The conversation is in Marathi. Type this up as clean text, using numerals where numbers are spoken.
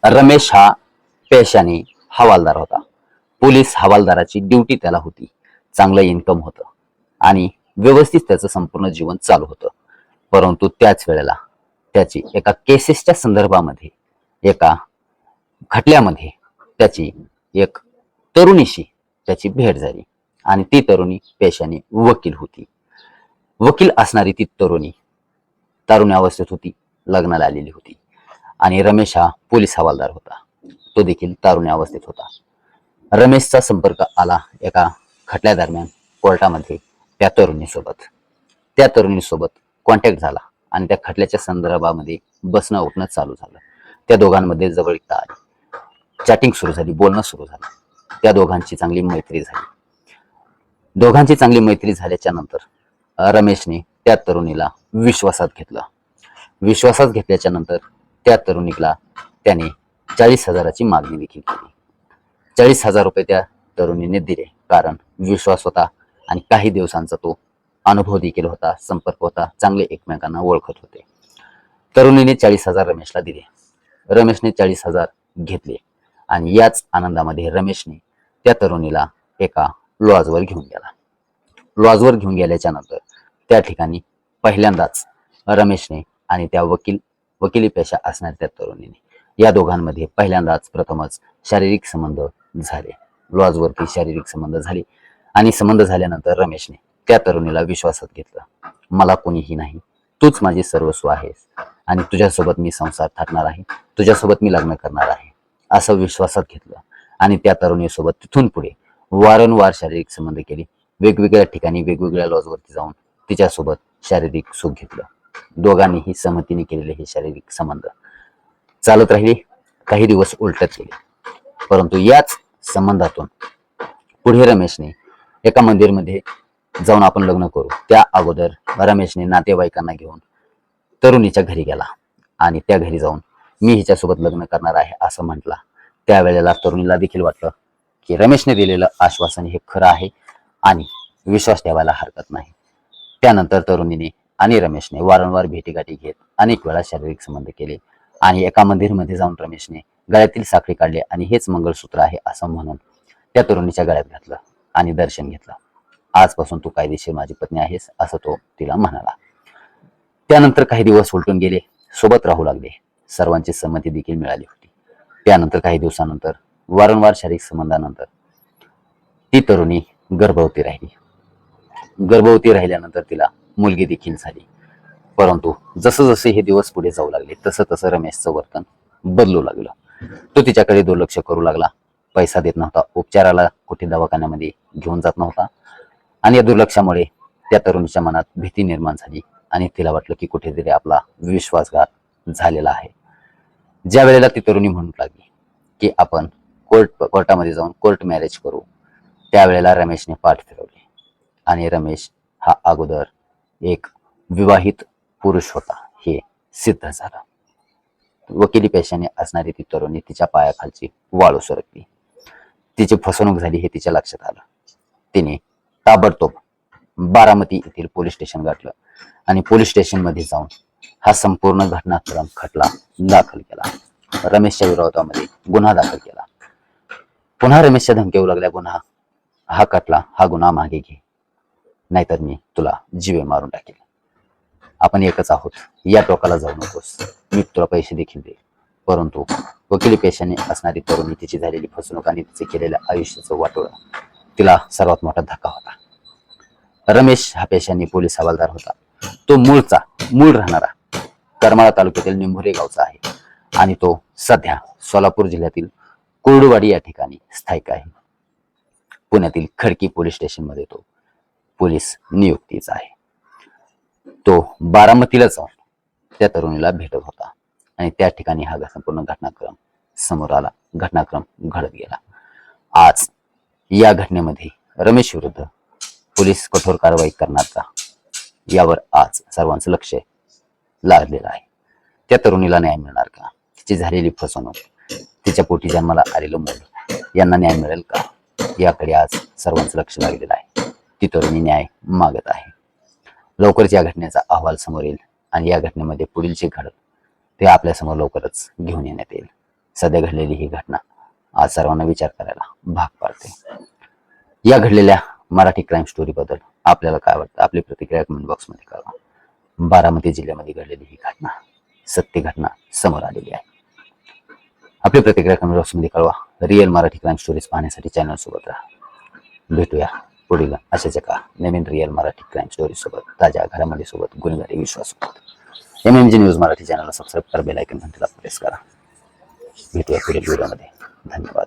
रमेश हा पेशाने हवालदार होता. पोलीस हवालदाराची ड्युटी त्याला होती. चांगलं इन्कम होतं आणि व्यवस्थित त्याचं संपूर्ण जीवन चालू होतं. परंतु त्याच वेळेला त्याची एका केसेसच्या संदर्भामध्ये, एका खटल्यामध्ये त्याची एक तरुणीशी त्याची भेट झाली आणि ती तरुणी पेशाने वकील होती. वकील असणारी ती तरुणी तारुण्यावस्थेत होती, लग्नाला आलेली होती आणि रमेश हा पोलीस हवालदार होता. तो देखील तारुण्यावस्थेत होता. रमेशचा संपर्क आला एका खटल्यादरम्यान कोर्टामध्ये त्या तरुणीसोबत कॉन्टॅक्ट झाला आणि त्या खटल्याच्या संदर्भामध्ये बसणं उठणं चालू झालं. त्या दोघांमध्ये जवळीकता आली, चॅटिंग सुरू झाली, बोलणं सुरू झालं. त्या दोघांची चांगली मैत्री झाली. झाल्याच्या नंतर रमेशने त्या तरुणीला विश्वासात घेतलं. विश्वासात घेतल्याच्या नंतर त्या तरुणीला त्याने 40,000ची मागणी देखील केली. 40,000 रुपये त्या तरुणीने दिले, कारण विश्वास होता आणि काही दिवसांचा तो अनुभव देखील होता, संपर्क होता, चांगले एकमेकांना ओळखत होते. तरुणीने 40,000 रमेशला दिले. रमेशने 40,000 घेतले आणि याच आनंदामध्ये रमेशने त्या तरुणीला एका लॉजवर घेऊन गेला. लॉजवर घेऊन गेल्याच्या नंतर त्या ठिकाणी पहिल्यांदाच रमेशने आणि त्या वकिली पेशा असणाऱ्या त्या तरुणीने या दोघांमध्ये पहिल्यांदाच प्रथमच शारीरिक संबंध झाले. लॉजवरती शारीरिक संबंध झाले आणि संबंध झाल्यानंतर रमेशने त्या तरुणीला विश्वासात घेतलं. मला कोणीही नाही, तूच माझी सर्वस्व आहेस आणि तुझ्यासोबत मी संसार थाटणार आहे, तुझ्यासोबत मी लग्न करणार आहे, असं विश्वासात घेतलं आणि त्या तरुणीसोबत तिथून पुढे वारंवार शारीरिक संबंध केले. वेगवेगळ्या ठिकाणी वेगवेगळ्या लॉजवरती जाऊन तिच्यासोबत शारीरिक सुख घेतलं. दोघांनीही सहमतीने केलेले हे शारीरिक संबंध चालत राहिले. काही दिवस उलटत गेले, परंतु याच संबंधातून पुढे रमेशने एका मंदिरमध्ये जाऊन आपण लग्न करू, त्या अगोदर रमेशने नातेवाईकांना घेऊन तरुणीच्या घरी गेला आणि त्या घरी जाऊन मी हिच्यासोबत लग्न करणार आहे असं म्हटला. त्यावेळेला तरुणीला देखील वाटलं की रमेशने दिलेलं आश्वासन हे खरं आहे आणि विश्वास ठेवायला हरकत नाही. त्यानंतर तरुणीने आणि रमेशने वारंवार भेटीगाठी घेत अनेक वेळा शारीरिक संबंध केले आणि एका मंदिरमध्ये जाऊन रमेशने गळ्यातील साखळी काढली आणि हेच मंगळसूत्र आहे असं म्हणून त्या तरुणीच्या गळ्यात घातलं आणि दर्शन घेतलं. आजपासून तू कायदेशीर माझी पत्नी आहेस असं तो तिला म्हणाला. त्यानंतर काही दिवस उलटून गेले, सोबत राहू लागले. सर्वांची संमती देखील मिळाली होती. त्यानंतर काही दिवसानंतर वारंवार शारीरिक संबंधानंतर ती तरुणी गर्भवती राहिली. गर्भवती राहिल्यानंतर तिला मुलगी देखील झाली. परंतु जसं जसे हे दिवस पुढे जाऊ लागले तसं तसं रमेशचं वर्तन बदलू लागलं. तो तिच्याकडे दुर्लक्ष करू लागला, पैसा देत नव्हता, उपचाराला कुठे दवाखान्यामध्ये घेऊन जात नव्हता आणि या दुर्लक्षामुळे त्या तरुणीच्या मनात भीती निर्माण झाली आणि तिला वाटलं की कुठेतरी आपला विश्वासघात झालेला आहे. ज्या वेळेला ती तरुणी म्हणू लागली की आपण कोर्टामध्ये जाऊन कोर्ट मॅरेज करू, त्यावेळेला रमेशने पाठ फिरवली आणि रमेश हा अगोदर एक विवाहित पुरुष होता हे सिद्ध झालं. वकिली पेशाने असणारी ती तरुणी तिच्या पायाखालची वाळू सरकली. तिची फसवणूक झाली हे तिच्या लक्षात आलं. तिने ताबडतोब बारामती येथील पोलीस स्टेशन गाठलं आणि पोलीस स्टेशन मध्ये जाऊन हा संपूर्ण घटनाक्रम खटला दाखल केला. रमेशच्या विरोधामध्ये गुन्हा दाखल केला. पुन्हा रमेशच्या धमकी येऊ लागल्या, हा गुन्हा मागे घे, नाहीतर मी तुला जीवे मारून टाकेल. आपण एकच आहोत, या टोकाला जाऊ नकोस, मी तुला पैसे देखील देईल. परंतु वकिली पेशाने असणारी तरुणी, तिची झालेली फसवणूक आणि तिचे केलेल्या आयुष्याचं वाटोळं तिला सर्वात मोठा धक्का होता. रमेश हा पेशाने पोलीस हवालदार होता. तो मूळ राहणारा करमाळा तालुक्यातील निंभोरे गावचा आहे आणि तो सध्या सोलापूर जिल्ह्यातील कुर्डुवाडी या ठिकाणी स्थायिक आहे. पुण्यातील खडकी पोलीस स्टेशन मध्ये तो पोलीस नियुक्तीचा आहे. तो बारामतीला जाऊन त्या तरुणीला भेटत होता आणि त्या ठिकाणी हा संपूर्ण घटनाक्रम समोर आला, घटनाक्रम घडत गेला. आज या घटनेमध्ये रमेश विरुद्ध पोलीस कठोर कारवाई करणार का, यावर आज सर्वांचं लक्ष लागलेलं आहे. त्या तरुणीला न्याय मिळणार का, तिची झालेली फसवणूक, तिच्या पोटी जन्माला आलेलं मूल यांना न्याय मिळेल का, याकडे आज सर्वांचं लक्ष लागलेलं आहे. ती तरुणी न्याय मागत आहे. लवकरच या घटनेचा अहवाल समोर येईल आणि या घटनेमध्ये पुढील जे घडल ते आपल्यासमोर लवकरच घेऊन येण्यात येईल. सध्या घडलेली ही घटना आज सर्वांना विचार करायला भाग पाडते. या घडलेल्या मराठी क्राईम स्टोरी बद्दल आपल्याला काय वाटतं? आपली प्रतिक्रिया कमेंट बॉक्समध्ये कळवा. बारामती जिल्ह्यामध्ये घडलेली ही घटना सत्य घटना समोर आलेली आहे. आपली प्रतिक्रिया कमेंट बॉक्समध्ये कळवा. रिअल मराठी क्राईम स्टोरीज पाहण्यासाठी चॅनल सोबत राहा. भेटूया पुढील अशाच एका नवीन रिअल मराठी क्राईम स्टोरी सोबत, ताज्या घडामोडी सोबत, गुन्हेगारी विश्वास सोबत. MMG न्यूज मराठी चॅनलला सबस्क्राईब करा, बेल आयकॉन घंटीला प्रेस करा. भेटूया पुढील व्हिडिओमध्ये. धन्यवाद.